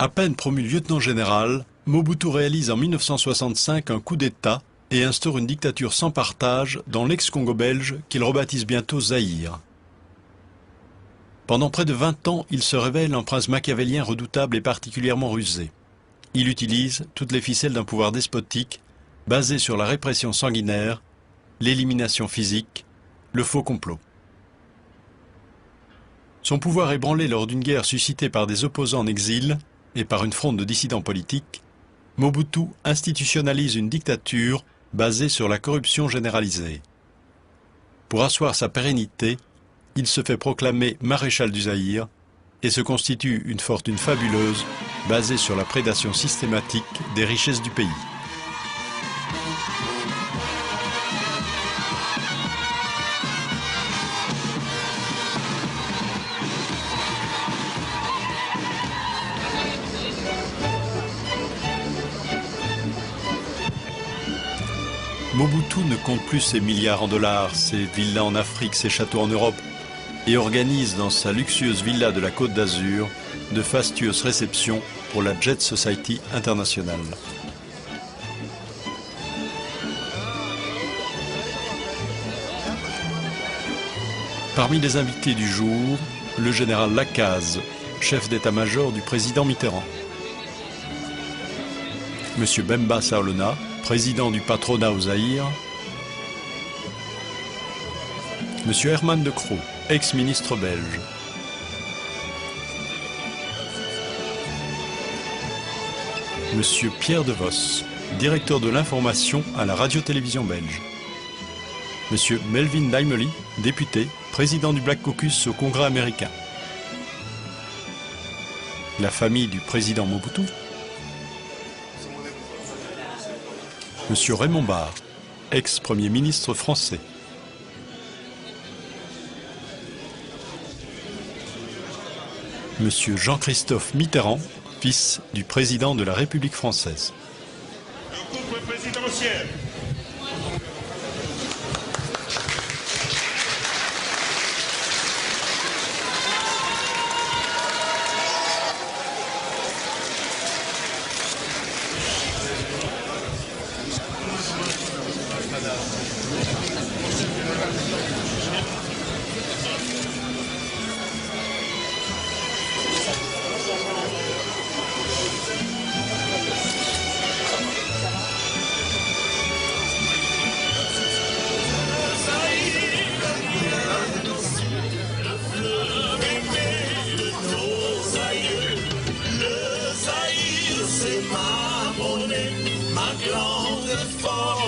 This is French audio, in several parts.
À peine promu lieutenant-général, Mobutu réalise en 1965 un coup d'État et instaure une dictature sans partage dans l'ex-Congo belge qu'il rebaptise bientôt Zaïre. Pendant près de 20 ans, il se révèle un prince machiavélien redoutable et particulièrement rusé. Il utilise toutes les ficelles d'un pouvoir despotique basé sur la répression sanguinaire, l'élimination physique, le faux complot. Son pouvoir ébranlé lors d'une guerre suscitée par des opposants en exil et par une fronde de dissidents politiques, Mobutu institutionnalise une dictature basée sur la corruption généralisée. Pour asseoir sa pérennité, il se fait proclamer maréchal du Zaïre et se constitue une fortune fabuleuse basée sur la prédation systématique des richesses du pays. Mobutu ne compte plus ses milliards en dollars, ses villas en Afrique, ses châteaux en Europe, et organise dans sa luxueuse villa de la Côte d'Azur de fastueuses réceptions pour la Jet Society internationale. Parmi les invités du jour, le général Lacaze, chef d'état-major du président Mitterrand. Monsieur Bemba Saolona, président du patronat au Zaïre. Monsieur Herman de Croo, ex-ministre belge. Monsieur Pierre de Vos, directeur de l'information à la radio-télévision belge. Monsieur Melvin Daimeli, député, président du Black Caucus au Congrès américain. La famille du président Mobutu. Monsieur Raymond Barre, ex-premier ministre français. Monsieur Jean-Christophe Mitterrand, fils du président de la République française. Le couple présidentiel.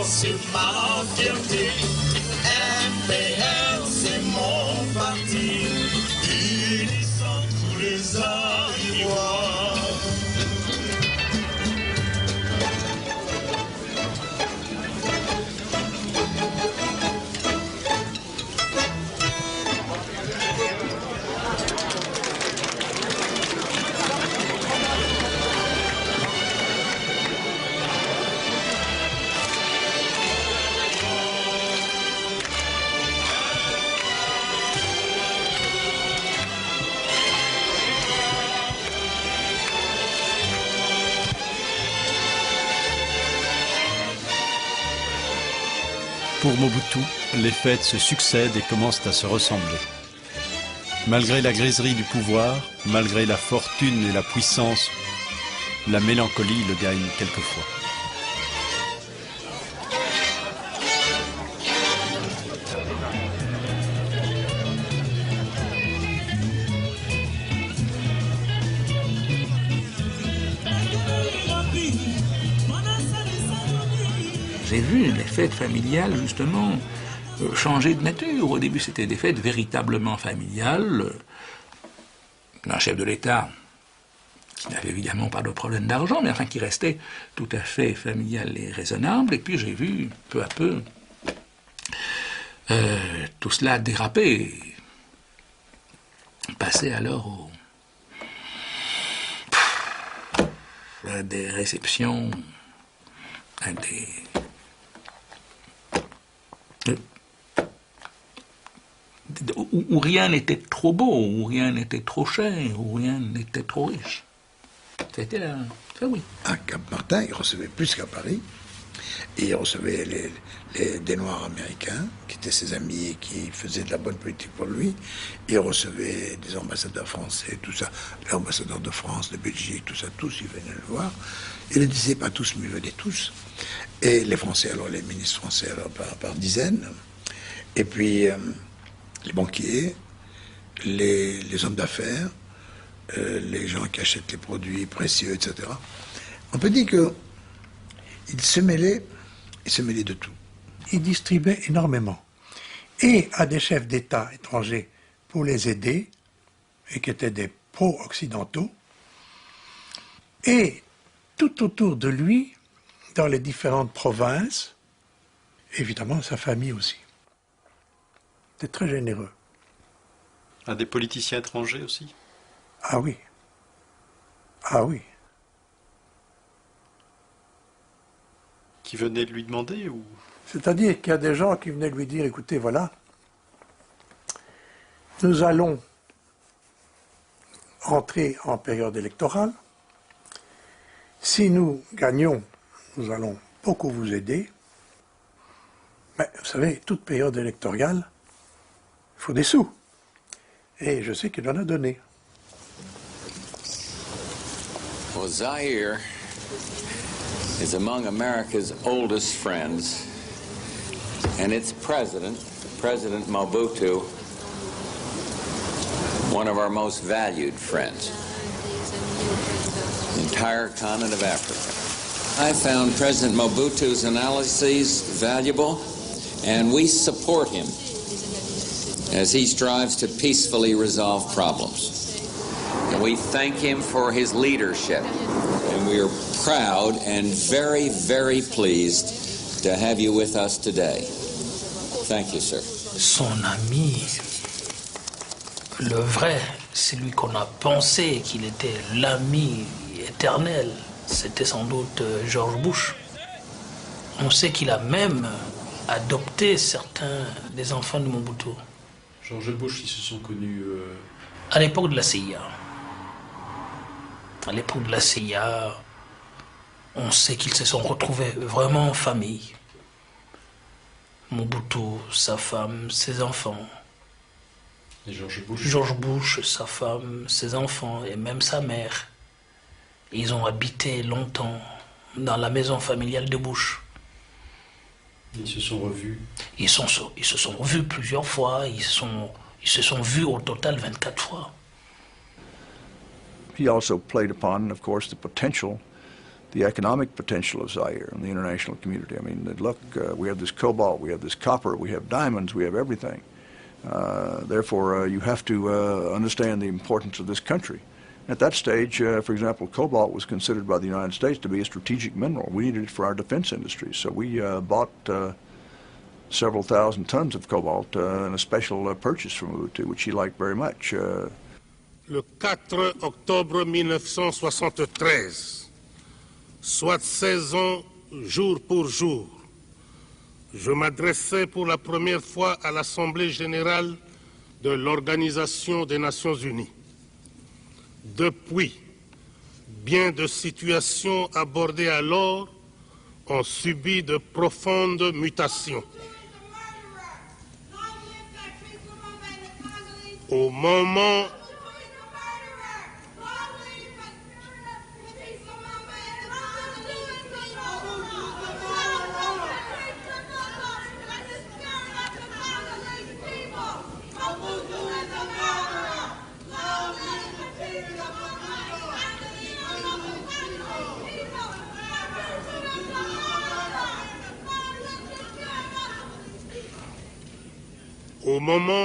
C'est ma fierté, MPR c'est mon parti, unissant tous les Aïrois. Pour Mobutu, les fêtes se succèdent et commencent à se ressembler. Malgré la griserie du pouvoir, malgré la fortune et la puissance, la mélancolie le gagne quelquefois. J'ai vu les fêtes familiales, justement, changer de nature. Au début, c'était des fêtes véritablement familiales. Un chef de l'État qui n'avait évidemment pas de problème d'argent, mais enfin qui restait tout à fait familial et raisonnable. Et puis j'ai vu, peu à peu, tout cela déraper. Passer alors à des réceptions, à des... où rien n'était trop beau, où rien n'était trop cher, où rien n'était trop riche. C'était là. Ça, oui. À Cap-Martin, il recevait plus qu'à Paris. Et il recevait des Noirs américains, qui étaient ses amis et qui faisaient de la bonne politique pour lui. Il recevait des ambassadeurs français, tout ça, l'ambassadeur de France, de Belgique, tout ça, tous, ils venaient le voir. Il ne disait pas tous, mais ils venaient tous. Et les Français, alors les ministres français, alors par dizaines. Et puis les banquiers, les hommes d'affaires, les gens qui achètent les produits précieux, etc. On peut dire que il se mêlait de tout. Il distribuait énormément. Et à des chefs d'État étrangers pour les aider, et qui étaient des pro-occidentaux, et tout autour de lui, dans les différentes provinces, évidemment sa famille aussi. C'était très généreux. À des politiciens étrangers aussi? Ah oui. Ah oui. Qui venaient lui demander ou... C'est-à-dire qu'il y a des gens qui venaient lui dire, écoutez, voilà, nous allons entrer en période électorale. Si nous gagnons, nous allons beaucoup vous aider. Mais vous savez, toute période électorale, il faut des sous. Et je sais qu'il en a donné. Well, Zaire is among America's oldest friends, and its president, President Mobutu, one of our most valued friends. The entire continent of Africa. I found President Mobutu's analyses valuable, and we support him as he strives to peacefully resolve problems. And we thank him for his leadership, and we are proud and very, very pleased to have you with us today. Thank you, sir. Son ami, le vrai, celui qu'on a pensé qu'il était l'ami éternel, c'était sans doute George Bush. On sait qu'il a même adopté certains des enfants de Mobutu. George Bush, ils se sont connus... À l'époque de la CIA. À l'époque de la CIA, on sait qu'ils se sont retrouvés vraiment en famille. Mobutu, sa femme, ses enfants. Et George Bush? George Bush, sa femme, ses enfants et même sa mère. Ils ont habité longtemps dans la maison familiale de Bush. Ils se sont revus? Ils se sont revus plusieurs fois. Ils se sont vus au total 24 fois. He also played upon, of course, the economic potential of Zaire and the international community. I mean, look, we have this cobalt, we have this copper, we have diamonds, we have everything. Therefore, you have to understand the importance of this country. At that stage, for example, cobalt was considered by the United States to be a strategic mineral. We needed it for our defense industry, so we bought several thousand tons of cobalt in a special purchase from Mobutu, which he liked very much. Le 4 octobre 1973, soit 16 ans jour pour jour, je m'adressais pour la première fois à l'Assemblée générale de l'Organisation des Nations Unies. Depuis, bien de situations abordées alors ont subi de profondes mutations. Au moment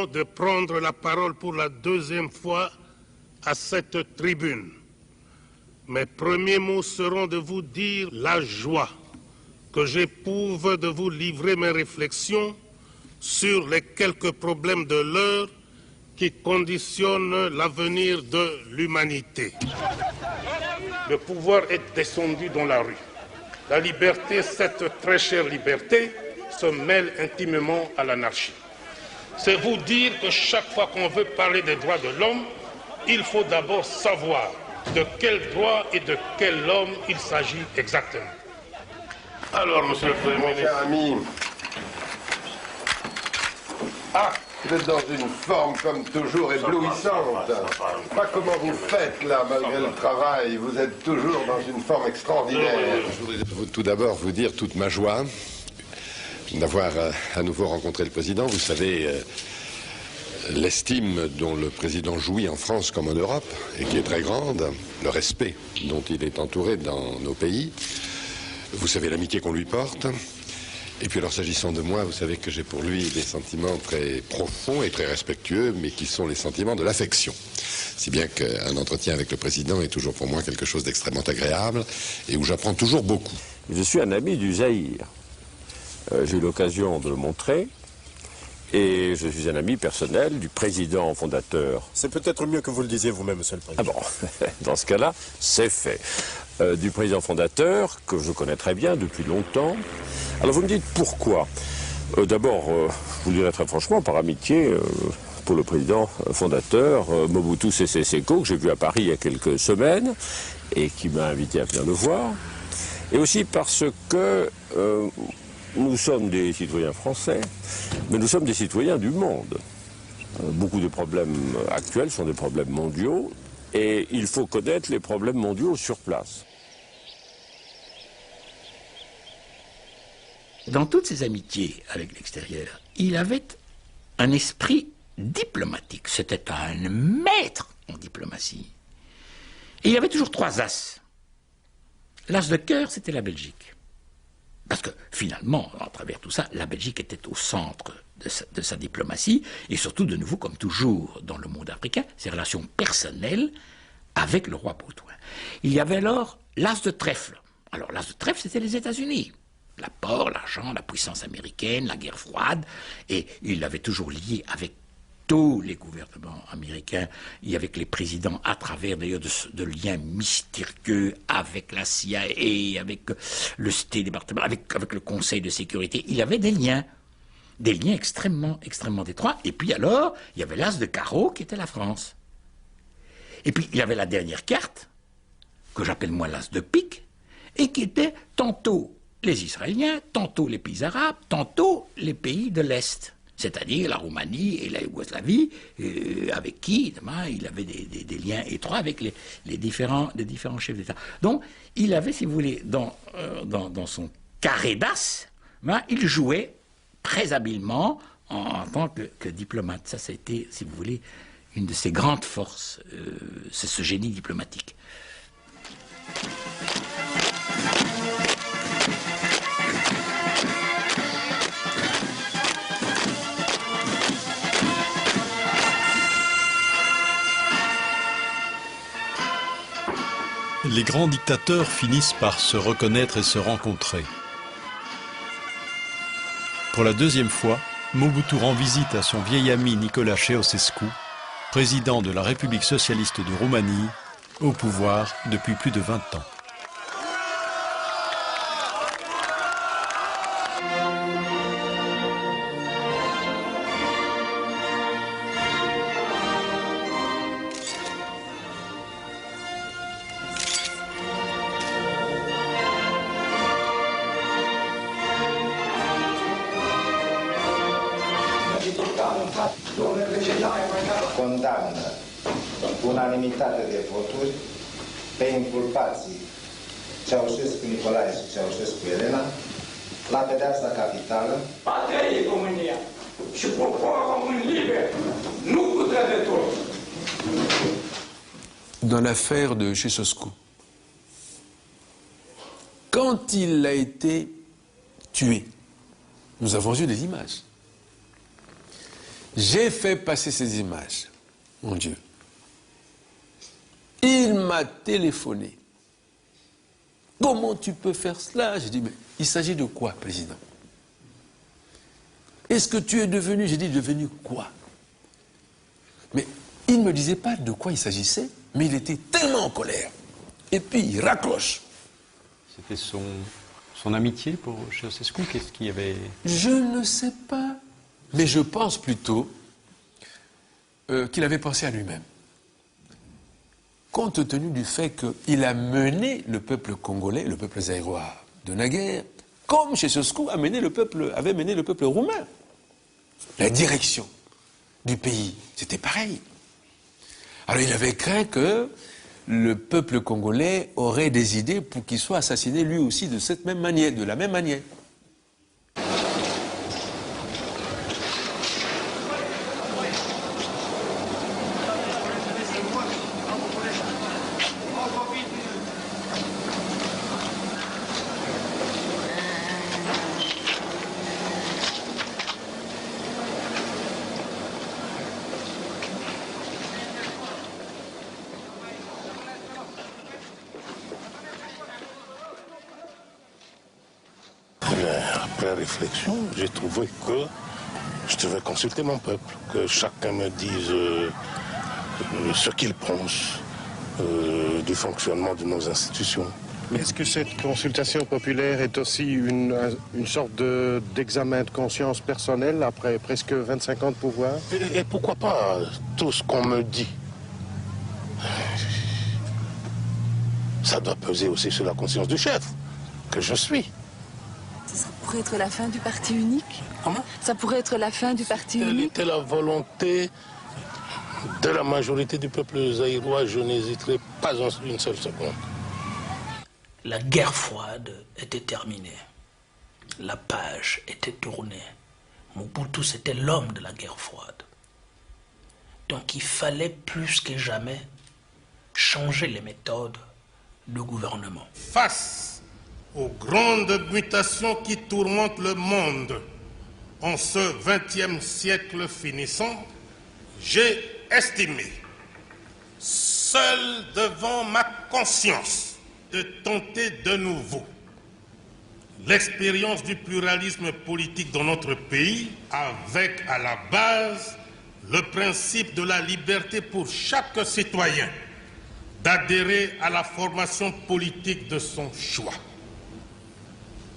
de prendre la parole pour la deuxième fois à cette tribune, mes premiers mots seront de vous dire la joie que j'éprouve de vous livrer mes réflexions sur les quelques problèmes de l'heure qui conditionnent l'avenir de l'humanité. Le pouvoir est descendu dans la rue. La liberté, cette très chère liberté, se mêle intimement à l'anarchie. C'est vous dire que chaque fois qu'on veut parler des droits de l'homme, il faut d'abord savoir de quel droit et de quel homme il s'agit exactement. Alors, monsieur le Premier Mon ministre... cher ami, vous êtes dans une forme comme toujours éblouissante. Pas comment vous faites là, malgré le travail. Vous êtes toujours dans une forme extraordinaire. Je voudrais tout d'abord vous dire toute ma joie d'avoir à nouveau rencontré le président. Vous savez l'estime dont le président jouit en France comme en Europe, et qui est très grande, le respect dont il est entouré dans nos pays. Vous savez l'amitié qu'on lui porte. Et puis alors, s'agissant de moi, vous savez que j'ai pour lui des sentiments très profonds et très respectueux, mais qui sont les sentiments de l'affection. Si bien qu'un entretien avec le président est toujours pour moi quelque chose d'extrêmement agréable et où j'apprends toujours beaucoup. Je suis un ami du Zaïre. J'ai eu l'occasion de le montrer. Et je suis un ami personnel du président fondateur. C'est peut-être mieux que vous le disiez vous-même, monsieur le président. Ah bon, dans ce cas-là, c'est fait. Du président fondateur, que je connais très bien depuis longtemps. Alors vous me dites pourquoi. D'abord, je vous le dirai très franchement, par amitié pour le président fondateur, Mobutu Sese Seko, que j'ai vu à Paris il y a quelques semaines, et qui m'a invité à venir le voir. Et aussi parce que nous sommes des citoyens français, mais nous sommes des citoyens du monde. Beaucoup de problèmes actuels sont des problèmes mondiaux, et il faut connaître les problèmes mondiaux sur place. Dans toutes ses amitiés avec l'extérieur, il avait un esprit diplomatique. C'était un maître en diplomatie. Et il avait toujours 3 as. L'as de cœur, c'était la Belgique. Parce que finalement, à travers tout ça, la Belgique était au centre de sa diplomatie, et surtout, de nouveau, comme toujours dans le monde africain, ses relations personnelles avec le roi Baudouin. Il y avait alors l'as de trèfle. Alors l'as de trèfle, c'était les États-Unis. L'apport, l'argent, la puissance américaine, la guerre froide, et il l'avait toujours lié avec tous les gouvernements américains et avec les présidents, à travers d'ailleurs de liens mystérieux avec la CIA, avec le State Department, avec le Conseil de sécurité. Il avait des liens extrêmement étroits. Et puis alors, il y avait l'as de carreau qui était la France. Et puis il y avait la dernière carte, que j'appelle moi l'as de pique, et qui était tantôt les Israéliens, tantôt les pays arabes, tantôt les pays de l'Est. C'est-à-dire la Roumanie et la Yougoslavie, avec qui il avait des liens étroits avec les différents chefs d'État. Donc, il avait, si vous voulez, dans son carré d'as, il jouait très habilement en tant que diplomate. Ça a été, si vous voulez, une de ses grandes forces, c'est ce génie diplomatique. Les grands dictateurs finissent par se reconnaître et se rencontrer. Pour la 2e fois, Mobutu rend visite à son vieil ami Nicolae Ceausescu, président de la République socialiste de Roumanie, au pouvoir depuis plus de 20 ans. Condamnă unanimitate de voturi pe inculpații Ceaușescu Nicolae și Ceaușescu Elena la pedeapsa capitală. Patria e România și poporul român liber, nu cu trădători. Dans l'affaire de Ceausescu, quand il a été tué, nous avons vu des images. J'ai fait passer ces images, mon Dieu. Il m'a téléphoné. Comment tu peux faire cela? J'ai dit, mais il s'agit de quoi, président? Est-ce que tu es devenu? J'ai dit, devenu quoi? Mais il ne me disait pas de quoi il s'agissait, mais il était tellement en colère. Et puis il raccroche. C'était son amitié pour Ceausescu? Qu'est-ce qu'il y avait? Je ne sais pas. Mais je pense plutôt qu'il avait pensé à lui-même. compte tenu du fait qu'il a mené le peuple congolais, le peuple zaïrois de naguère, comme Ceausescu avait mené le peuple roumain. La direction du pays, c'était pareil. Alors il avait craint que le peuple congolais aurait des idées pour qu'il soit assassiné lui aussi de cette même manière, de la même manière. Après réflexion, j'ai trouvé que je devais consulter mon peuple, que chacun me dise ce qu'il pense du fonctionnement de nos institutions. Mais est-ce que cette consultation populaire est aussi une sorte d'examen de conscience personnelle après presque 25 ans de pouvoir? Et pourquoi pas tout ce qu'on me dit? Ça doit peser aussi sur la conscience du chef, que je suis. Ça pourrait être la fin du parti unique? Comment? Ça pourrait être la fin du parti unique? Quelle était la volonté de la majorité du peuple zaïrois? Je n'hésiterai pas une seule seconde. La guerre froide était terminée. La page était tournée. Mobutu, c'était l'homme de la guerre froide. Donc il fallait plus que jamais changer les méthodes de gouvernement. Face aux grandes mutations qui tourmentent le monde en ce XXe siècle finissant, j'ai estimé, seul devant ma conscience, de tenter de nouveau l'expérience du pluralisme politique dans notre pays avec à la base le principe de la liberté pour chaque citoyen d'adhérer à la formation politique de son choix.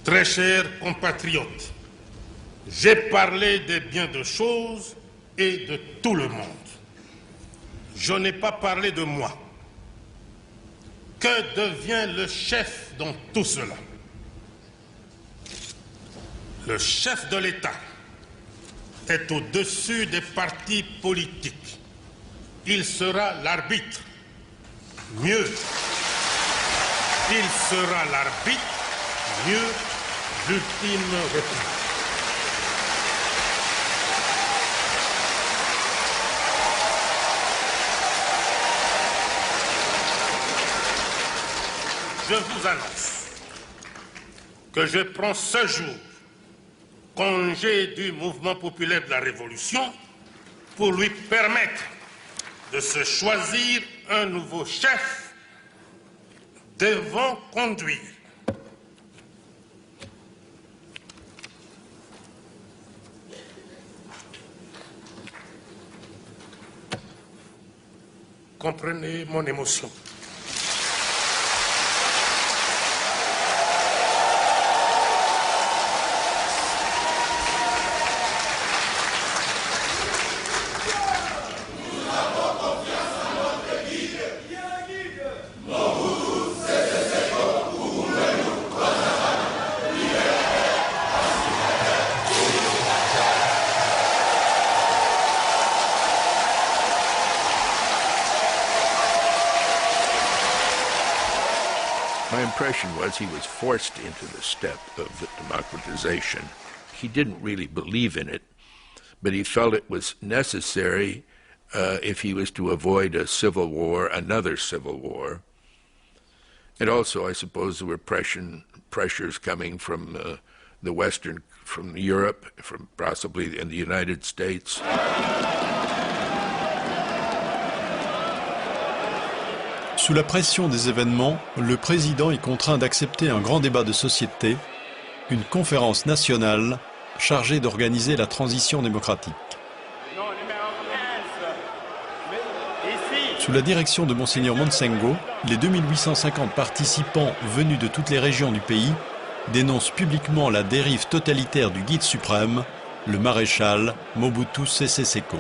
Très chers compatriotes, j'ai parlé des biens de choses et de tout le monde. Je n'ai pas parlé de moi. Que devient le chef dans tout cela? Le chef de l'État est au-dessus des partis politiques. Il sera l'arbitre. Mieux, il sera l'arbitre. Mieux, l'ultime reprise. Je vous annonce que je prends ce jour congé du mouvement populaire de la Révolution pour lui permettre de se choisir un nouveau chef devant conduire. Comprenez mon émotion. My impression was he was forced into the step of democratization. He didn't really believe in it, but he felt it was necessary if he was to avoid a civil war, another civil war. And also, I suppose, there were pressures coming from the Western, from Europe, from possibly in the United States. Sous la pression des événements, le président est contraint d'accepter un grand débat de société, une conférence nationale chargée d'organiser la transition démocratique. Sous la direction de Monseigneur Monsengo, les 2850 participants venus de toutes les régions du pays dénoncent publiquement la dérive totalitaire du guide suprême, le maréchal Mobutu Sese Seko.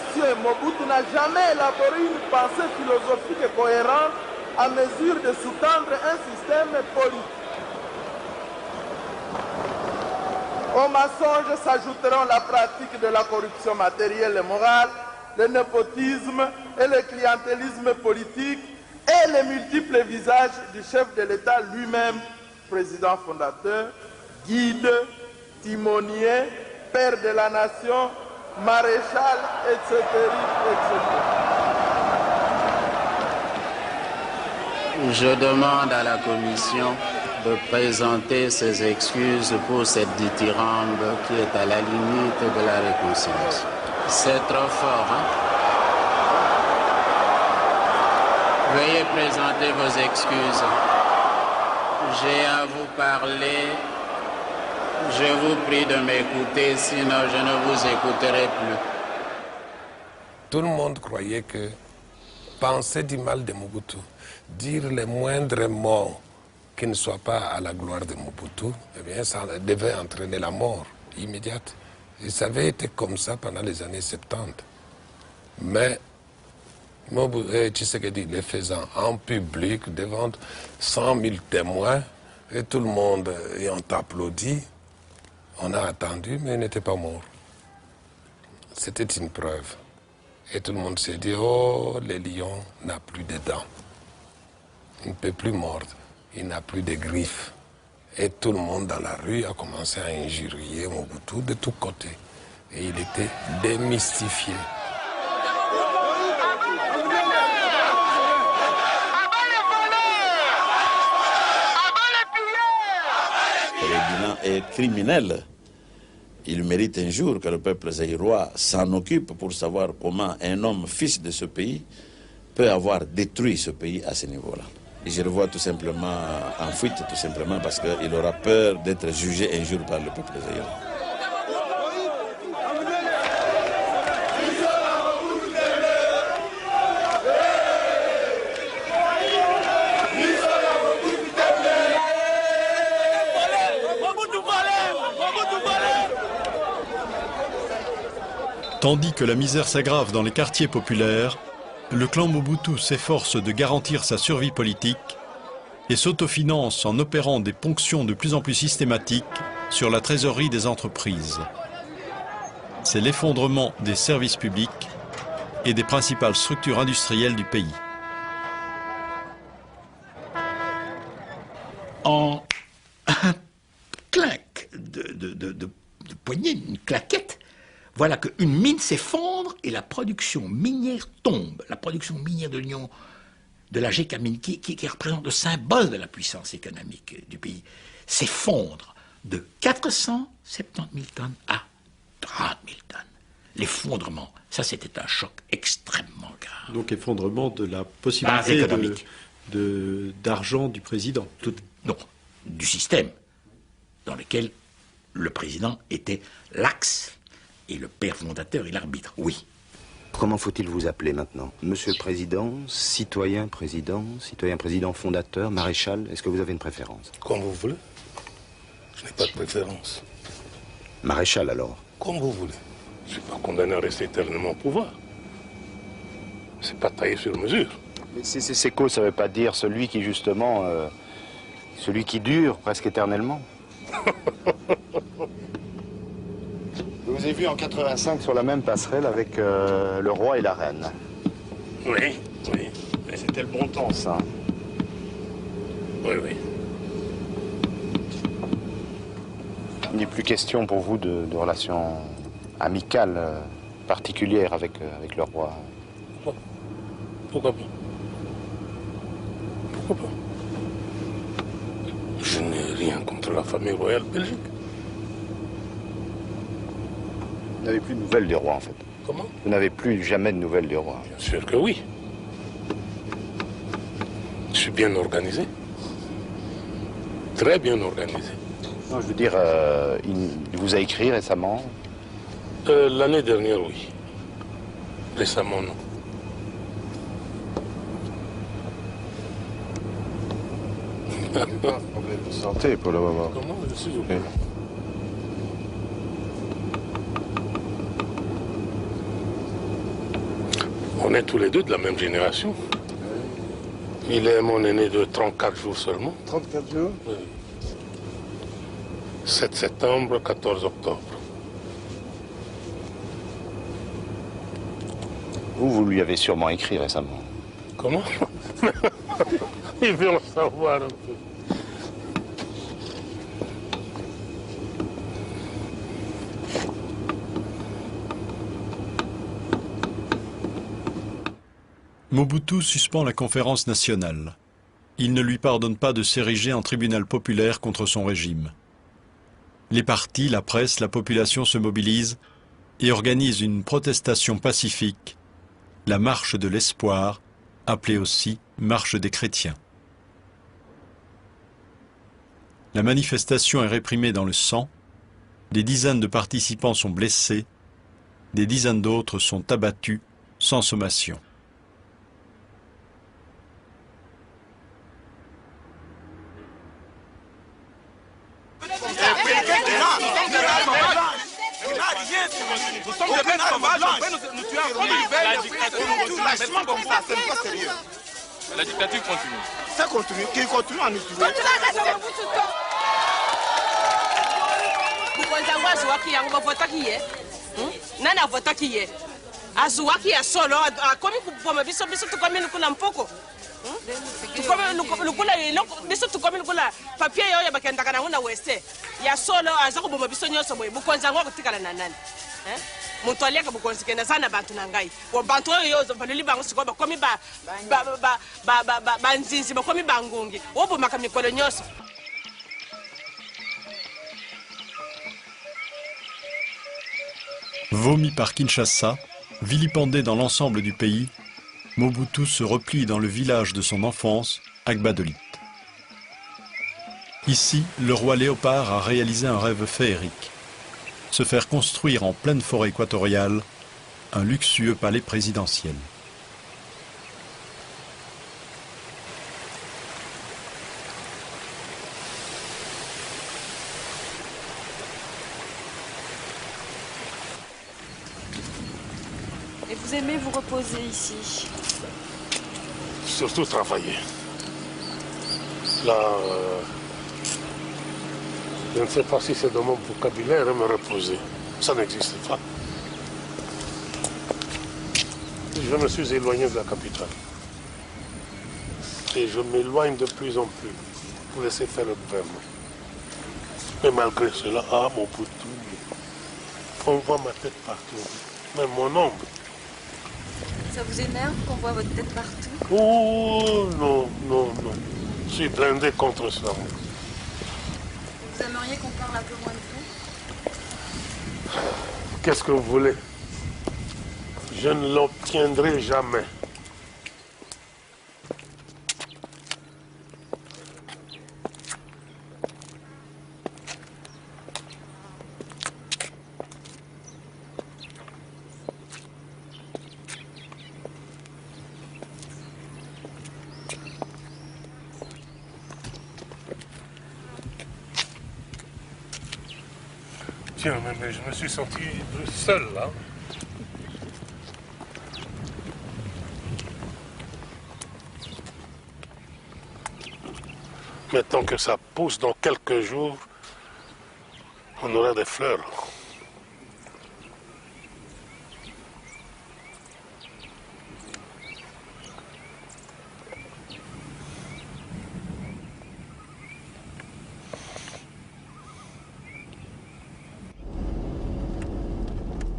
monsieur Mobutu n'a jamais élaboré une pensée philosophique et cohérente à mesure de sous-tendre un système politique. Au mensonge s'ajouteront la pratique de la corruption matérielle et morale, le népotisme et le clientélisme politique et les multiples visages du chef de l'État lui-même, président fondateur, guide, timonier, père de la nation, maréchal, etc., etc. Je demande à la Commission de présenter ses excuses pour cette dithyrambe qui est à la limite de la réconciliation. C'est trop fort, hein? Veuillez présenter vos excuses. J'ai à vous parler. Je vous prie de m'écouter, sinon je ne vous écouterai plus. Tout le monde croyait que penser du mal de Mobutu, dire les moindres mots qui ne soient pas à la gloire de Mobutu, eh bien, ça devait entraîner la mort immédiate. Et ça avait été comme ça pendant les années 70. Mais Tshisekedi le faisant en public, devant 100 000 témoins, et tout le monde ayant applaudi, on a attendu, mais il n'était pas mort. C'était une preuve. Et tout le monde s'est dit, oh, le lion n'a plus de dents. Il ne peut plus mordre. Il n'a plus de griffes. Et tout le monde dans la rue a commencé à injurier Mobutu de tous côtés. Et il était démystifié. Le bilan est criminel. Il mérite un jour que le peuple zaïrois s'en occupe pour savoir comment un homme fils de ce pays peut avoir détruit ce pays à ce niveau-là. Et je le vois tout simplement en fuite, tout simplement parce qu'il aura peur d'être jugé un jour par le peuple zaïrois. Tandis que la misère s'aggrave dans les quartiers populaires, le clan Mobutu s'efforce de garantir sa survie politique et s'autofinance en opérant des ponctions de plus en plus systématiques sur la trésorerie des entreprises. C'est l'effondrement des services publics et des principales structures industrielles du pays. En un claque de poignée, une claquette, voilà qu'une mine s'effondre et la production minière tombe. La production minière de l'Union, de la GECAMINE, qui représente le symbole de la puissance économique du pays, s'effondre de 470 000 tonnes à 30 000 tonnes. L'effondrement, ça c'était un choc extrêmement grave. Donc effondrement de la possibilité d'argent du président. Non, du système dans lequel le président était l'axe. Et le père fondateur et l'arbitre, oui. Comment faut-il vous appeler maintenant? Monsieur le Président, citoyen président fondateur, maréchal, est-ce que vous avez une préférence? Comme vous voulez. Je n'ai pas de préférence. Maréchal alors? Comme vous voulez. Je ne suis pas condamné à rester éternellement au pouvoir. C'est pas taillé sur mesure. Mais c'est quoi, ça veut pas dire celui qui justement... celui qui dure presque éternellement? Je vous ai vu en 85 sur la même passerelle avec le roi et la reine. Oui, oui. Mais c'était le bon temps, ça. Oui, oui. Il n'est plus question pour vous de relations amicales particulières avec le roi. Pourquoi pas? Pourquoi pas? Je n'ai rien contre la famille royale belgique. Vous n'avez plus de nouvelles du roi, en fait. Comment? Vous n'avez plus jamais de nouvelles du roi. Bien sûr que oui. Je suis bien organisé. Très bien organisé. Non, je veux dire, il vous a écrit récemment? L'année dernière, oui. Récemment, non. Pas de problème de santé pour le moment. Comment? Je suis OK. On est tous les deux de la même génération. Il est mon aîné de 34 jours seulement. 34 jours? Oui. 7 septembre, 14 octobre. Vous lui avez sûrement écrit récemment. Comment? Il veut en savoir un peu. Mobutu suspend la conférence nationale. Il ne lui pardonne pas de s'ériger en tribunal populaire contre son régime. Les partis, la presse, la population se mobilisent et organisent une protestation pacifique, la marche de l'espoir, appelée aussi marche des chrétiens. La manifestation est réprimée dans le sang, des dizaines de participants sont blessés, des dizaines d'autres sont abattus sans sommation. Nous sommes des bêtes sauvages, on peut nous tuer en comme ils veulent. Comme ça, c'est pas sérieux. La dictature continue. Ça continue, qu'il continue à nous tuer. Nani avotaki ye? Azuwaki ya solo, akomi kupoma biso tukomi nukula mpoko. Biso tukomi nukula papier yoyo bakendaka nango na wese. Ya solo azako boma biso nyoso boye bukonza ngo kutikala na nani. Mutu aliaka bukonzi kenda sana bantu na ngai. Wo bantu oyo baluli bango siko bakomi banzinzi bakomi bangungi. Wo bomaka mikolo nyoso. Vomi par Kinshasa, vilipendé dans l'ensemble du pays, Mobutu se replie dans le village de son enfance, Agbadolit. Ici, le roi Léopard a réalisé un rêve féerique. Se faire construire en pleine forêt équatoriale un luxueux palais présidentiel. Et vous aimez vous reposer ici? Surtout travailler. Là, je ne sais pas si c'est dans mon vocabulaire me reposer. Ça n'existe pas. Je me suis éloigné de la capitale. Et je m'éloigne de plus en plus pour laisser faire le gouvernement. Mais malgré cela, mon Mobutu, on voit ma tête partout. Même mon ombre. Ça vous énerve qu'on voit votre tête partout? Oh non, non, non. Je suis blindé contre ça. Vous aimeriez qu'on parle un peu moins de vous? Qu'est-ce que vous voulez? Je ne l'obtiendrai jamais. Tiens, mais je me suis senti seul, là. Maintenant que ça pousse, dans quelques jours, on aura des fleurs.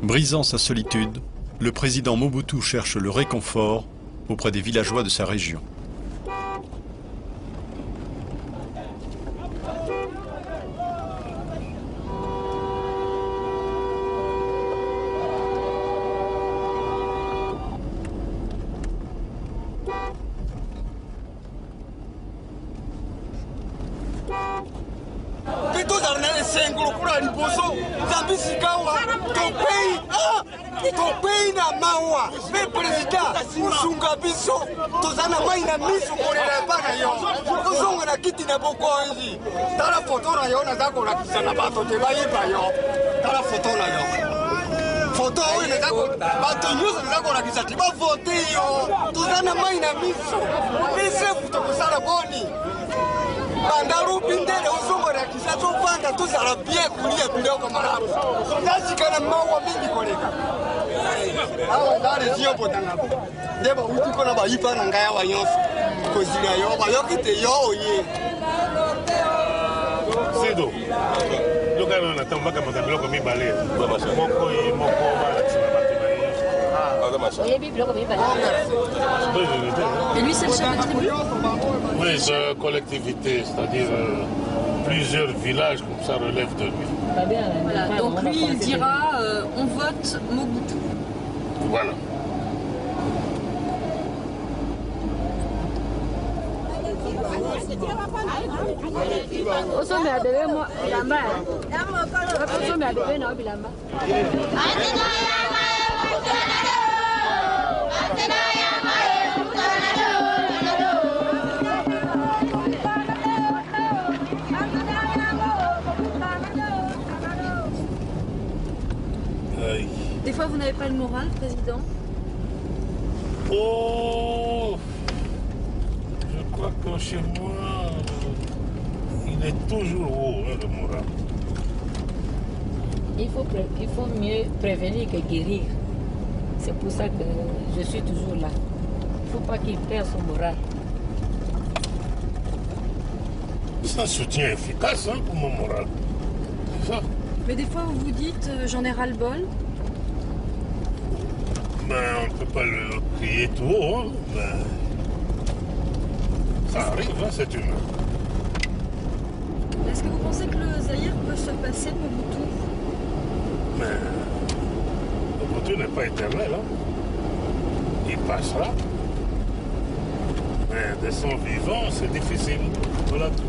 Brisant sa solitude, le président Mobutu cherche le réconfort auprès des villageois de sa région. Photo oyo bato nyonso eza kolakisa ti bavote yo toza na mai na miso misefu tokosala boni banda lupi ndele ozongolakisa tofanda tozala bien kulia biloko malamu tasika na mawa mingi koleka awa ndale ziyopotanga nde bauti mpona bayipa na ngai awa nyonso kozila yo bayoki te yo oye Sido, loka na ntango bakamata biloko mibale moko ye moko balakisa na bato na ye. Et lui, c'est le chef de tribu? Oui, c'est une collectivité, c'est-à-dire plusieurs villages comme ça relèvent de lui. Voilà, donc lui, il dira on vote Mobutu. Voilà. Des fois, vous n'avez pas le moral, président? Oh, je crois que chez moi, il est toujours haut, hein, le moral. Il faut mieux prévenir que guérir. C'est pour ça que je suis toujours là. Il ne faut pas qu'il perde son moral. C'est un soutien efficace hein, pour mon moral. C'est ça. Mais des fois, vous vous dites j'en ai ras-le-bol. Ben, on ne peut pas le crier tout haut, hein, mais ça arrive, hein, c'est humain. Est-ce que vous pensez que le Zaïre peut se passer de Mobutu? Mais Mobutu n'est pas éternel, hein. Il passera. Mais de son vivant, c'est difficile. Voilà tout.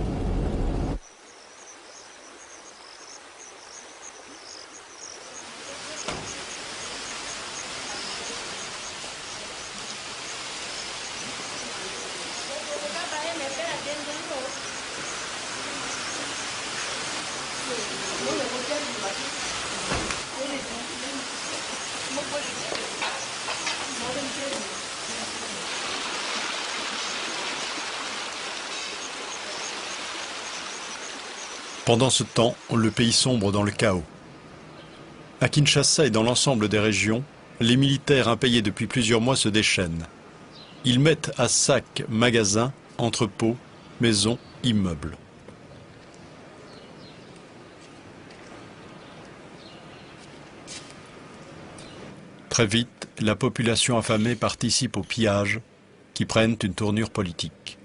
Pendant ce temps, le pays sombre dans le chaos. À Kinshasa et dans l'ensemble des régions, les militaires impayés depuis plusieurs mois se déchaînent. Ils mettent à sac magasins, entrepôts, maisons, immeubles. Très vite, la population affamée participe aux pillages qui prennent une tournure politique.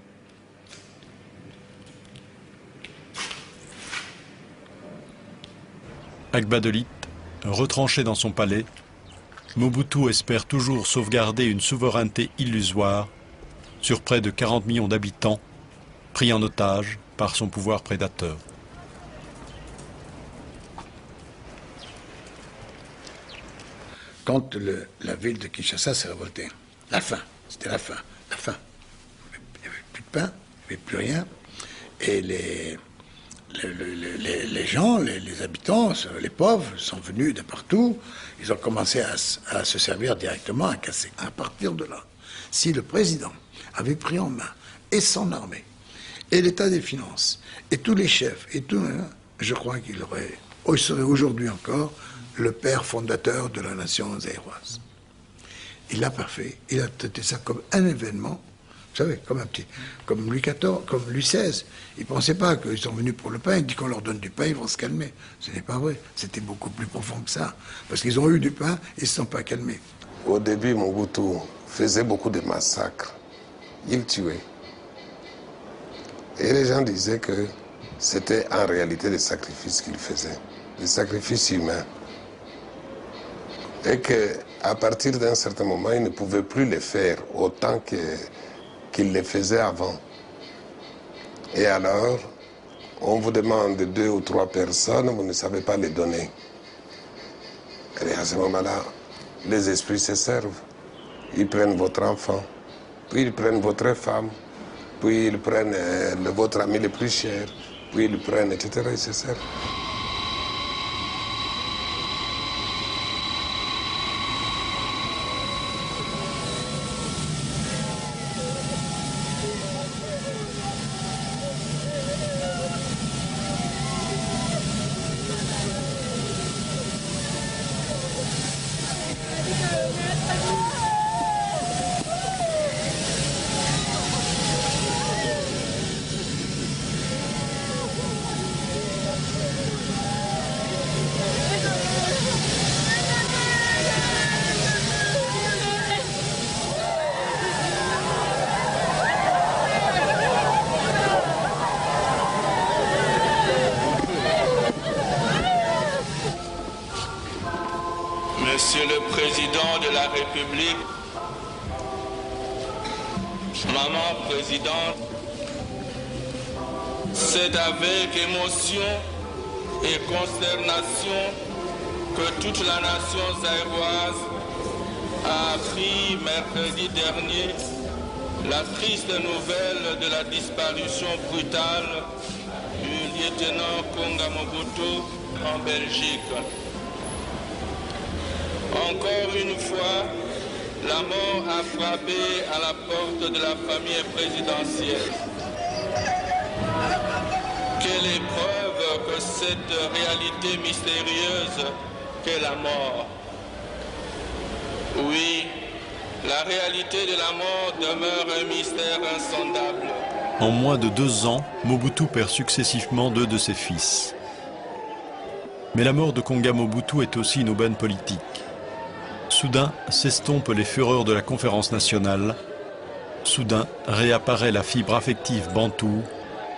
Agbadelit, retranché dans son palais, Mobutu espère toujours sauvegarder une souveraineté illusoire sur près de 40 millions d'habitants, pris en otage par son pouvoir prédateur. Quand la ville de Kinshasa s'est révoltée, la faim, c'était la faim, la faim. Il n'y avait plus de pain, il n'y avait plus rien, et les gens, les habitants, les pauvres, sont venus de partout. Ils ont commencé à se servir directement, à casser. À partir de là, si le président avait pris en main et son armée, et l'état des finances, et tous les chefs, et tout, je crois qu'il serait aujourd'hui encore le père fondateur de la nation zaïroise. Il l'a pas fait. Il a traité ça comme un événement. Vous savez, comme Louis XIV, comme Louis XVI. Ils ne pensaient pas qu'ils sont venus pour le pain. Ils disent qu'on leur donne du pain, ils vont se calmer. Ce n'est pas vrai. C'était beaucoup plus profond que ça. Parce qu'ils ont eu du pain et ils ne se sont pas calmés. Au début, Mobutu faisait beaucoup de massacres. Il tuait. Et les gens disaient que c'était en réalité des sacrifices qu'il faisait. Des sacrifices humains. Et qu'à partir d'un certain moment, il ne pouvait plus les faire autant qu'il les faisait avant. Et alors, on vous demande 2 ou 3 personnes, vous ne savez pas les donner. Et à ce moment-là, les esprits se servent. Ils prennent votre enfant, puis ils prennent votre femme, puis ils prennent votre ami le plus cher, puis ils le prennent, etc. Ils se servent. la République, Maman Présidente, c'est avec émotion et consternation que toute la nation zaïroise a appris mercredi dernier la triste nouvelle de la disparition brutale du lieutenant Konga Mobutu en Belgique. Encore une fois, la mort a frappé à la porte de la famille présidentielle. Quelle épreuve que cette réalité mystérieuse qu'est la mort. Oui, la réalité de la mort demeure un mystère insondable. En moins de 2 ans, Mobutu perd successivement 2 de ses fils. Mais la mort de Konga Mobutu est aussi une aubaine politique. Soudain s'estompent les fureurs de la conférence nationale. Soudain réapparaît la fibre affective bantoue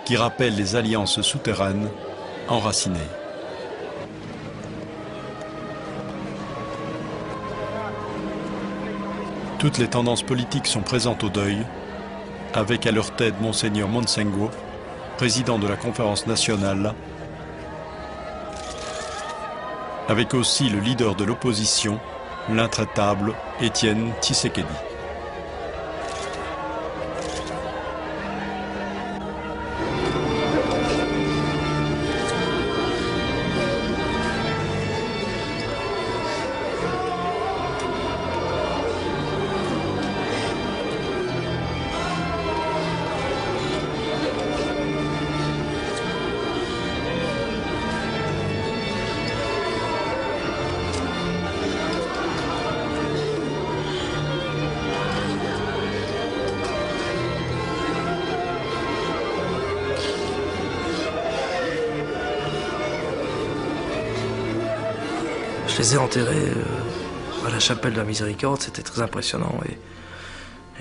qui rappelle les alliances souterraines enracinées. Toutes les tendances politiques sont présentes au deuil, avec à leur tête Monseigneur Monsengo, président de la conférence nationale, avec aussi le leader de l'opposition, l'intraitable Étienne Tshisekedi. Je les ai enterrés à la chapelle de la Miséricorde, c'était très impressionnant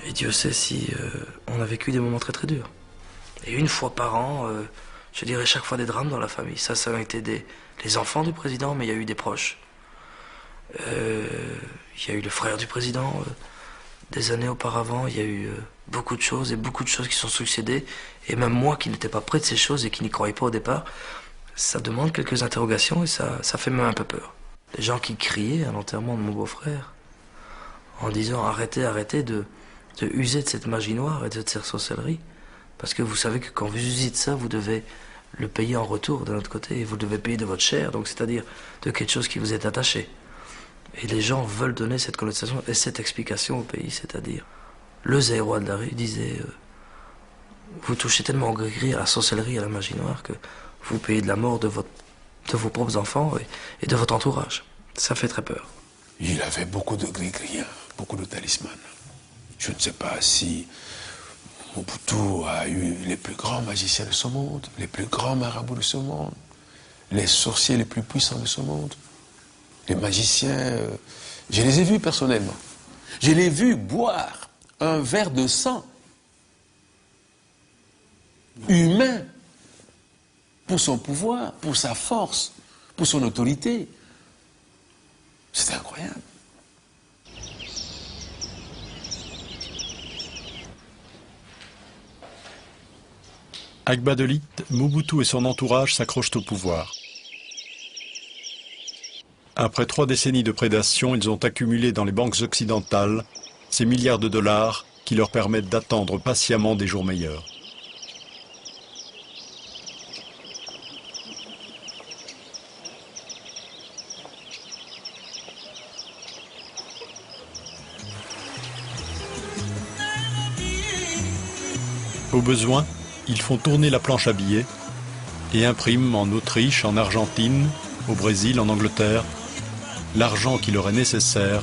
et Dieu sait si on a vécu des moments très très durs. Et une fois par an, je dirais chaque fois des drames dans la famille. Ça a été les enfants du président, mais il y a eu des proches. Il y a eu le frère du président des années auparavant, il y a eu beaucoup de choses et beaucoup de choses qui sont succédées. Et même moi qui n'étais pas près de ces choses et qui n'y croyais pas au départ, ça demande quelques interrogations et ça fait même un peu peur. Les gens qui criaient à l'enterrement de mon beau-frère en disant arrêtez de user de cette magie noire et de cette sorcellerie, parce que vous savez que quand vous usez de ça, vous devez le payer en retour de notre côté, et vous devez payer de votre chair, donc c'est-à-dire de quelque chose qui vous est attaché. Et les gens veulent donner cette connotation et cette explication au pays, c'est-à-dire le Zaïrois de la rue disait vous touchez tellement au gris-gris, à la sorcellerie, à la magie noire, que vous payez de la mort de vos propres enfants et de votre entourage. Ça fait très peur. Il avait beaucoup de gris-gris, beaucoup de talismans. Je ne sais pas si Mobutu a eu les plus grands magiciens de ce monde, les plus grands marabouts de ce monde, les sorciers les plus puissants de ce monde. Les magiciens, je les ai vus personnellement. Je les ai vus boire un verre de sang humain pour son pouvoir, pour sa force, pour son autorité. C'était incroyable. À Gbadolite, Mobutu et son entourage s'accrochent au pouvoir. Après 3 décennies de prédation, ils ont accumulé dans les banques occidentales ces milliards de dollars qui leur permettent d'attendre patiemment des jours meilleurs. Au besoin, ils font tourner la planche à billets et impriment en Autriche, en Argentine, au Brésil, en Angleterre, l'argent qui leur est nécessaire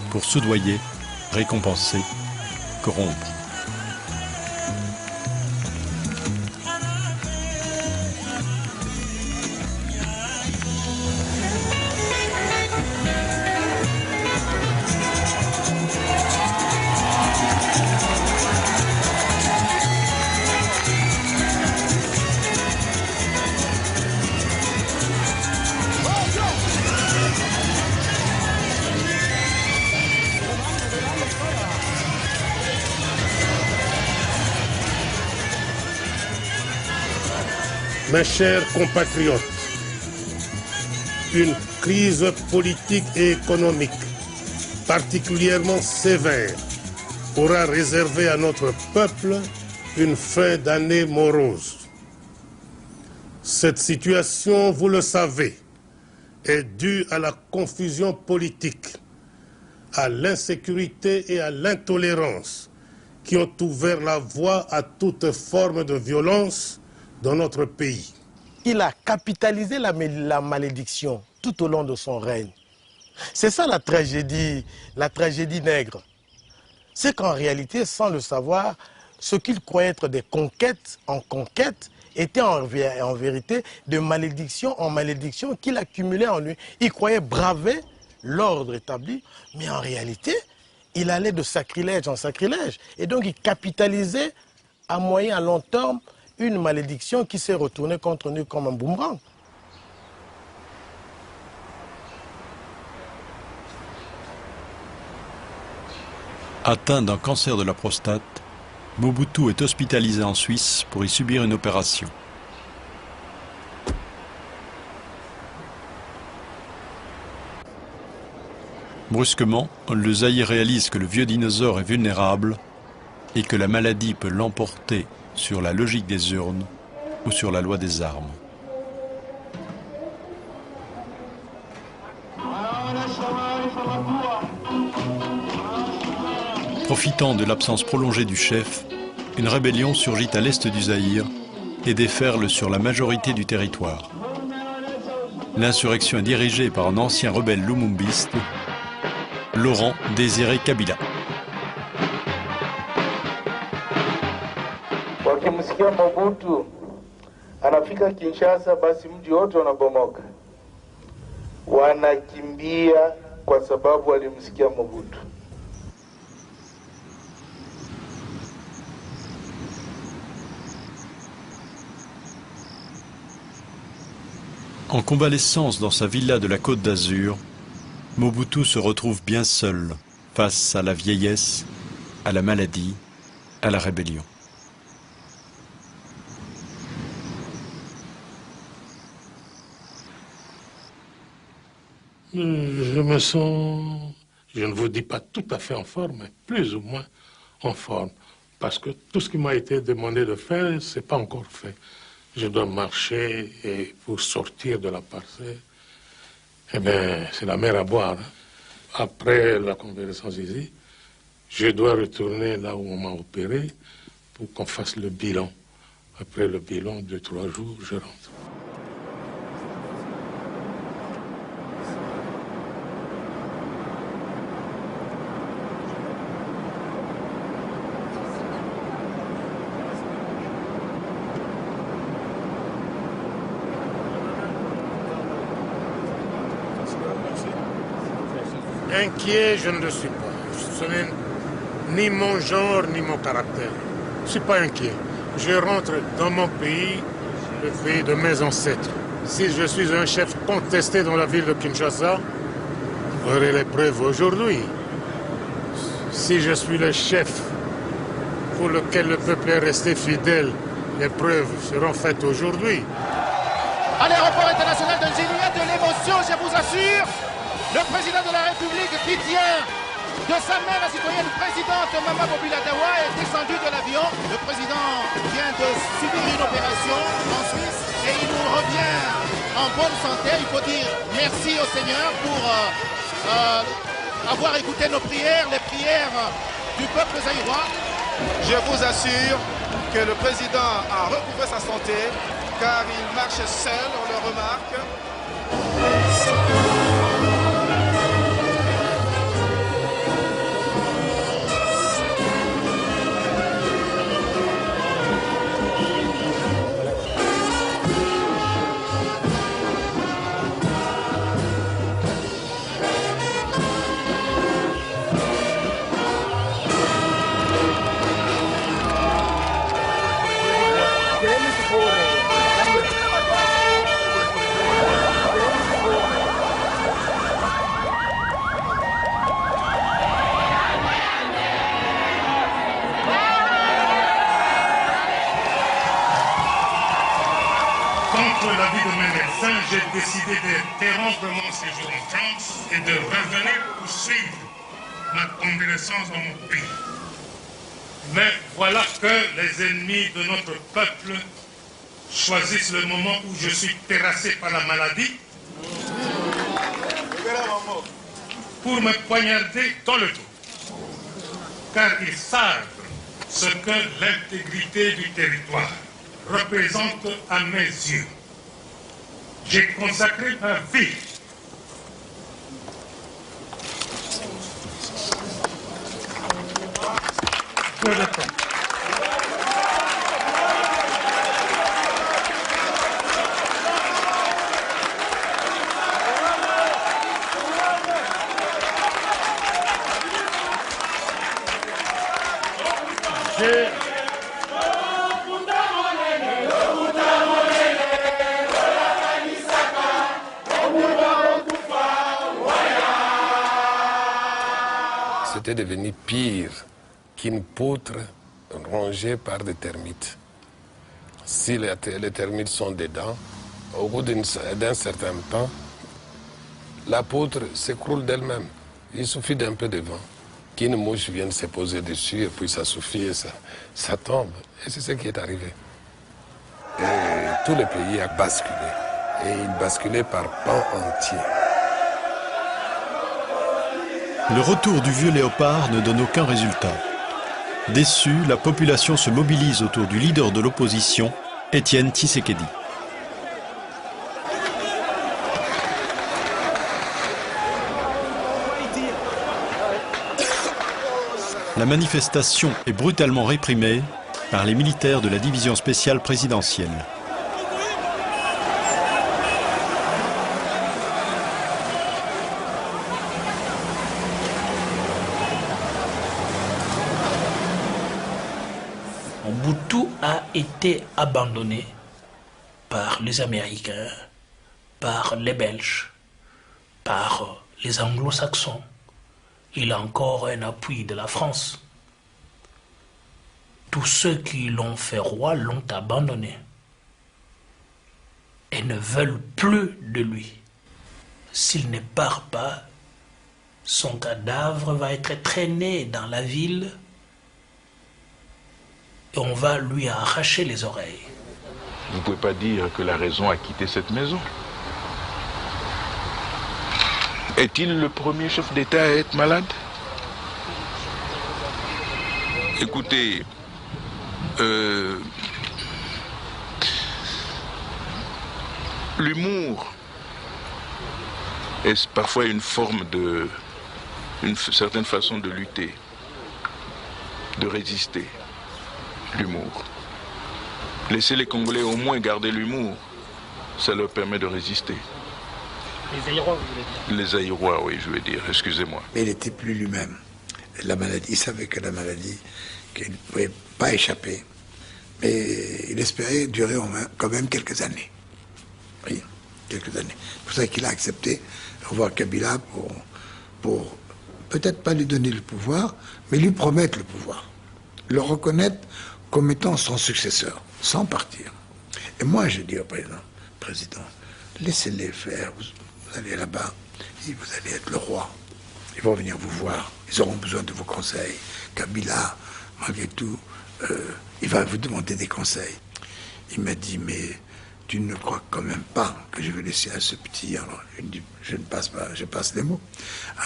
pour soudoyer, récompenser, corrompre. Mes chers compatriotes, une crise politique et économique particulièrement sévère aura réservé à notre peuple une fin d'année morose. Cette situation, vous le savez, est due à la confusion politique, à l'insécurité et à l'intolérance qui ont ouvert la voie à toute forme de violence dans notre pays. Il a capitalisé la malédiction tout au long de son règne. C'est ça la tragédie nègre. C'est qu'en réalité, sans le savoir, ce qu'il croyait être des conquêtes en conquêtes étaient en vérité de malédiction en malédiction qu'il accumulait en lui. Il croyait braver l'ordre établi, mais en réalité, il allait de sacrilège en sacrilège. Et donc, il capitalisait à moyen, à long terme, une malédiction qui s'est retournée contre nous comme un boomerang. Atteint d'un cancer de la prostate, Mobutu est hospitalisé en Suisse pour y subir une opération. Brusquement, le Zaïre réalise que le vieux dinosaure est vulnérable et que la maladie peut l'emporter sur la logique des urnes ou sur la loi des armes. Profitant de l'absence prolongée du chef, une rébellion surgit à l'est du Zaïre et déferle sur la majorité du territoire. L'insurrection est dirigée par un ancien rebelle lumumbiste, Laurent Désiré Kabila. Wakimsikia Mobutu anafika Kinshasa, basi mji wote unabomoka, wanakimbia kwa sababu walimsikia Mobutu. En convalescence dans sa villa de la Côte d'Azur, Mobutu se retrouve bien seul face à la vieillesse, à la maladie, à la rébellion. Je me sens, je ne vous dis pas tout à fait en forme, mais plus ou moins en forme. Parce que tout ce qui m'a été demandé de faire, ce n'est pas encore fait. Je dois marcher et pour sortir de la parcelle, eh bien, c'est la mer à boire. Après la convalescence ici, je dois retourner là où on m'a opéré pour qu'on fasse le bilan. Après le bilan, 2-3 jours, je rentre. Inquiet, je ne le suis pas. Ce n'est ni mon genre, ni mon caractère. Je ne suis pas inquiet. Je rentre dans mon pays, le pays de mes ancêtres. Si je suis un chef contesté dans la ville de Kinshasa, j'aurai les preuves aujourd'hui. Si je suis le chef pour lequel le peuple est resté fidèle, les preuves seront faites aujourd'hui. À l'aéroport international de Njili, il y a de l'émotion, je vous assure. Le président de la République qui tient de sa main la citoyenne présidente Mama Bobila Dawa est descendu de l'avion. Le président vient de subir une opération en Suisse et il nous revient en bonne santé. Il faut dire merci au Seigneur pour avoir écouté nos prières, les prières du peuple zaïrois. Je vous assure que le président a recouvré sa santé car il marche seul, on le remarque. l'avis de mes médecins, j'ai décidé d'interrompre mon séjour en France et de revenir poursuivre ma convalescence dans mon pays. Mais voilà que les ennemis de notre peuple choisissent le moment où je suis terrassé par la maladie pour me poignarder dans le dos. Car ils savent ce que l'intégrité du territoire représente à mes yeux. J'ai consacré ma vie peu de temps. C'était devenu pire qu'une poutre rongée par des termites. Si les termites sont dedans, au bout d'un certain temps, la poutre s'écroule d'elle-même. Il suffit d'un peu de vent, qu'une mouche vienne se poser dessus, et puis ça suffit, et ça tombe. Et c'est ce qui est arrivé. Et tout le pays a basculé. Et il basculait par pans entiers. Le retour du vieux léopard ne donne aucun résultat. Déçue, la population se mobilise autour du leader de l'opposition, Étienne Tshisekedi. La manifestation est brutalement réprimée par les militaires de la division spéciale présidentielle. Mobutu a été abandonné par les Américains, par les Belges, par les Anglo-Saxons. Il a encore un appui de la France. Tous ceux qui l'ont fait roi l'ont abandonné et ne veulent plus de lui. S'il ne part pas, son cadavre va être traîné dans la ville et on va lui arracher les oreilles. Vous ne pouvez pas dire que la raison a quitté cette maison. Est-il le premier chef d'État à être malade? Écoutez, l'humour est parfois une forme une certaine façon de lutter, de résister. L'humour. Laissez les Congolais au moins garder l'humour, ça leur permet de résister. Les Aïrois, vous voulez dire? Les Aïrois, oui, je veux dire, excusez-moi. Mais il n'était plus lui-même. La maladie, il savait que la maladie, qu'il ne pouvait pas échapper. Mais il espérait durer quand même quelques années. Oui, quelques années. C'est pour ça qu'il a accepté de revoir Kabila pour peut-être pas lui donner le pouvoir, mais lui promettre le pouvoir. Le reconnaître comme étant son successeur, sans partir. Et moi, je dis au président, laissez-les faire. Vous allez là-bas, et vous allez être le roi. Ils vont venir vous voir. Ils auront besoin de vos conseils. Kabila, malgré tout, il va vous demander des conseils. Il m'a dit, mais tu ne crois quand même pas que je vais laisser à ce petit... Alors, je ne passe pas, je passe les mots.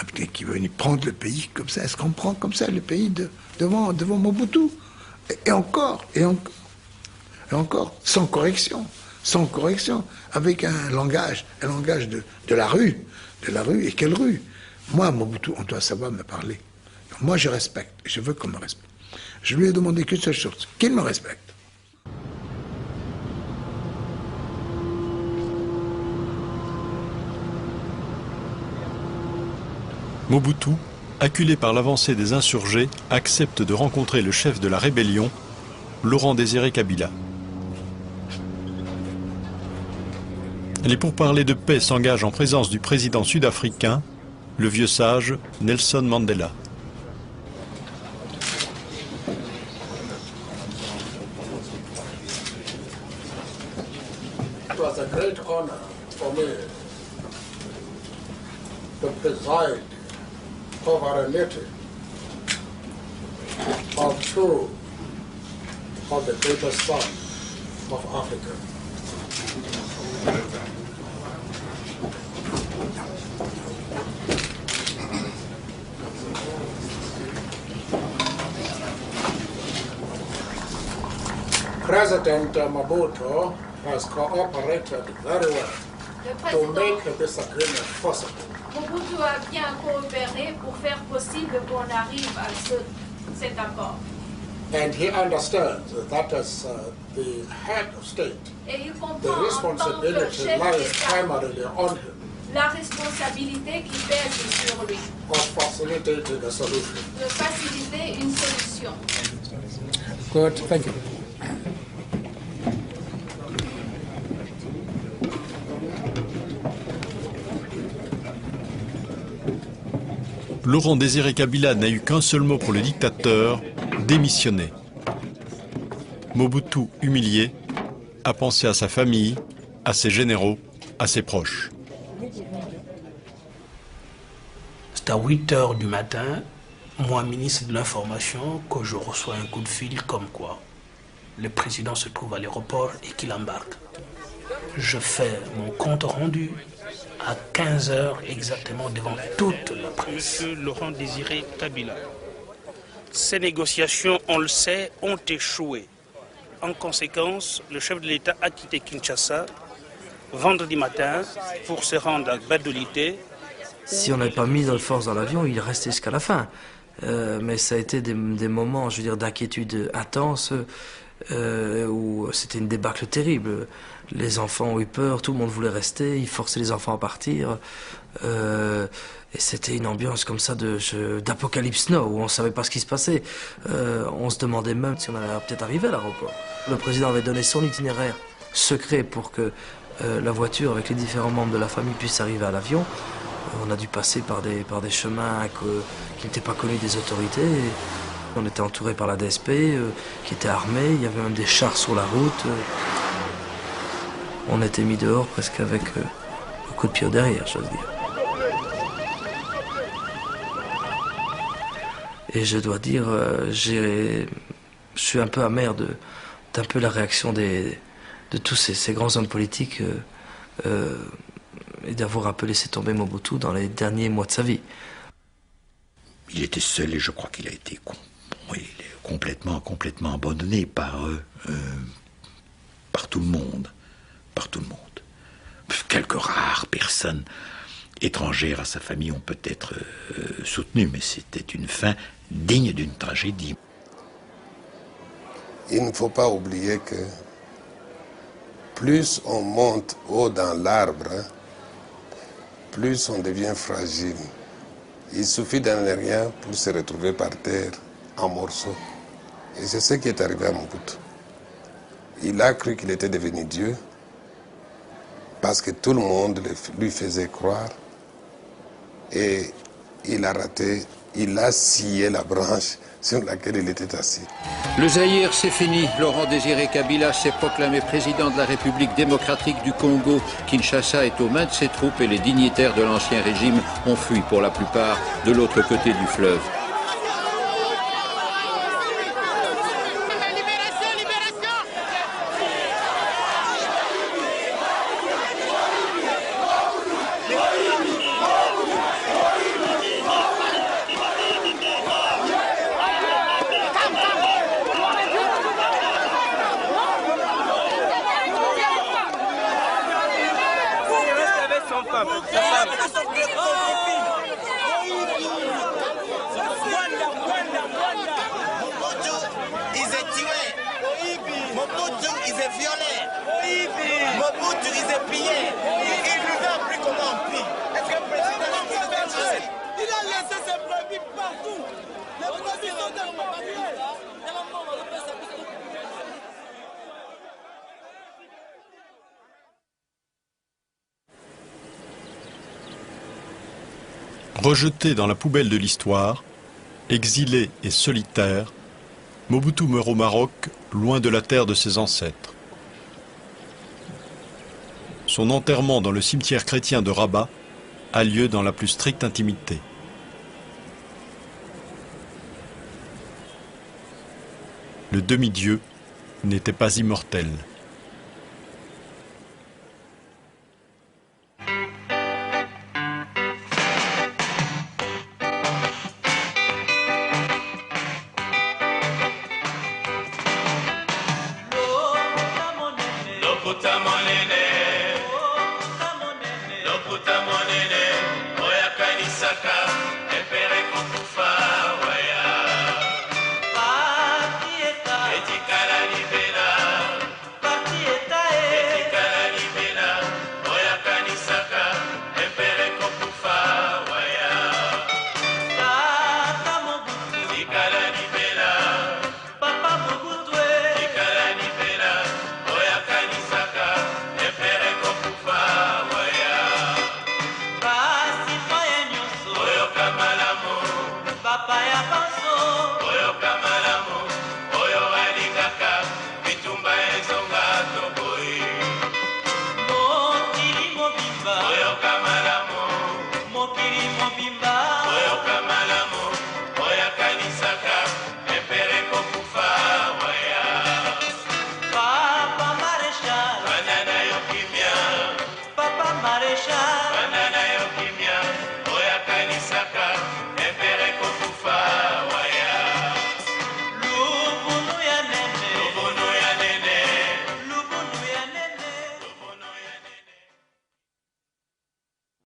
Un petit qui veut venir prendre le pays comme ça. Est-ce qu'on prend comme ça le pays devant Mobutu? Et encore, sans correction, avec un langage de la rue, et quelle rue? Moi, Mobutu, on doit savoir me parler. Moi, je respecte, je veux qu'on me respecte. Je lui ai demandé qu'une seule chose, qu'il me respecte. Mobutu, acculé par l'avancée des insurgés, accepte de rencontrer le chef de la rébellion, Laurent-Désiré Kabila. Les pourparlers de paix s'engagent en présence du président sud-africain, le vieux sage Nelson Mandela. It was a great honor for me to preside over a meeting of two of the greatest sons of Africa. President Mobutu has cooperated very well to make this agreement possible. Mobutu a bien coopéré pour faire possible qu'on arrive à cet accord. And he understands that as the head of state, Et il the comprend en tant que responsibility chef lies d'État primarily on him la responsabilité qui pèse sur lui of facilitating a solution. de faciliter une solution. Good, thank you. Laurent Désiré Kabila n'a eu qu'un seul mot pour le dictateur, démissionner. Mobutu, humilié, a pensé à sa famille, à ses généraux, à ses proches. C'est à 8 h du matin, moi, ministre de l'Information, que je reçois un coup de fil comme quoi le président se trouve à l'aéroport et qu'il embarque. Je fais mon compte rendu à 15 h exactement devant toute la presse. Monsieur Laurent Désiré Kabila, ces négociations, on le sait, ont échoué. En conséquence, le chef de l'État a quitté Kinshasa vendredi matin pour se rendre à Badolité. Si on n'avait pas mis de force dans l'avion, il restait jusqu'à la fin. Mais ça a été des moments, je veux dire, d'inquiétude intense, où c'était une débâcle terrible. Les enfants ont eu peur, tout le monde voulait rester, ils forçaient les enfants à partir. Et c'était une ambiance comme ça d'Apocalypse Now, où on ne savait pas ce qui se passait. On se demandait même si on allait peut-être arriver à l'aéroport. Le président avait donné son itinéraire secret pour que la voiture avec les différents membres de la famille puisse arriver à l'avion. On a dû passer par des chemins qui n'étaient pas connus des autorités. On était entouré par la DSP, qui était armée. Il y avait même des chars sur la route. On était mis dehors presque avec un coup de pied derrière, j'ose dire. Et je dois dire, je suis un peu amer d'un peu la réaction de tous ces grands hommes politiques et d'avoir un peu laissé tomber Mobutu dans les derniers mois de sa vie. Il était seul et je crois qu'il a été complètement abandonné par tout le monde. Par tout le monde. Quelques rares personnes étrangères à sa famille ont peut-être soutenu, mais c'était une fin digne d'une tragédie. Il ne faut pas oublier que plus on monte haut dans l'arbre, plus on devient fragile. Il suffit d'un rien pour se retrouver par terre en morceaux. Et c'est ce qui est arrivé à Mobutu. Il a cru qu'il était devenu Dieu parce que tout le monde lui faisait croire. Et il a raté, il a scié la branche sur laquelle il était assis. Le Zaïre, c'est fini. Laurent Désiré Kabila s'est proclamé président de la République démocratique du Congo. Kinshasa est aux mains de ses troupes et les dignitaires de l'ancien régime ont fui pour la plupart de l'autre côté du fleuve. Rejeté dans la poubelle de l'histoire, exilé et solitaire, Mobutu meurt au Maroc, loin de la terre de ses ancêtres. son enterrement dans le cimetière chrétien de Rabat a lieu dans la plus stricte intimité. Le demi-dieu n'était pas immortel. Loputa monene